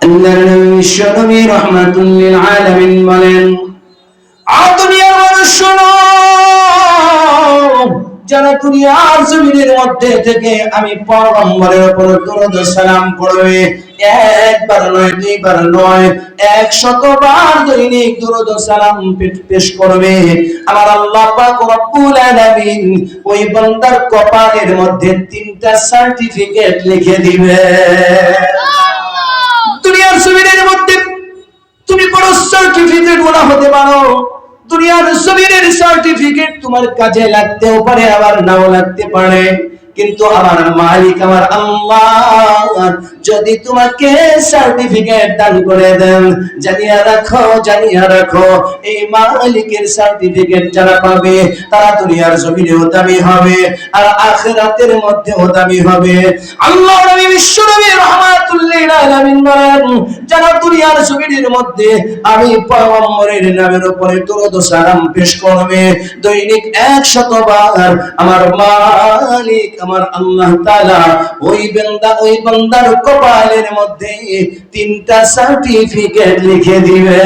আল্লাহর নবী বিশ্বনবী রাহমাতুল লিল আলামিন বলেন, দুনিয়ার মানুষ শোনো, যারা দুনিয়ার জমিনের মধ্যে থেকে আমি পয়গম্বরের উপর দরুদ সালাম পড়বে, একবার নয়, দুইবার নয়, 100 বার দৈনিক দরুদ সালাম পেশ করবে, আমার আল্লাহ পাক রব্বুল আলামিন ওই বান্দার কপালের মধ্যে 3টা সার্টিফিকেট লিখে দিবে। দুনিয়ার জমিনের মধ্যে তুমি বড় সার্টিফিকেট ওলা হতে পারো, দুনিয়ার জমিনের সার্টিফিকেট তোমার কাজে লাগতেও পারে, আবার নাও লাগতে পারে, কিন্তু আমার মালিক আমার আল্লাহ যদি তোমাকে সার্টিফিকেট দান করে দেন, জানিয়া রাখো এই মালিকের সার্টিফিকেট যারা পাবে তারা দুনিয়ার জমিনেও দামি হবে আর আখিরাতের মধ্যেও দামি হবে। আল্লাহ নবী বিশ্বনবী রাহমাতুল লিল আলামিন বলেন, যারা দুনিয়ার জমিনের মধ্যে আমি পয়গম্বরের নামের উপরে দরুদ সালাম পেশ করবে দৈনিক 100 বার, আমার মালিক আমার আল্লাহ তাআলা ওই বান্দার কপালের মধ্যে 3টা সার্টিফিকেট লিখে দিবে।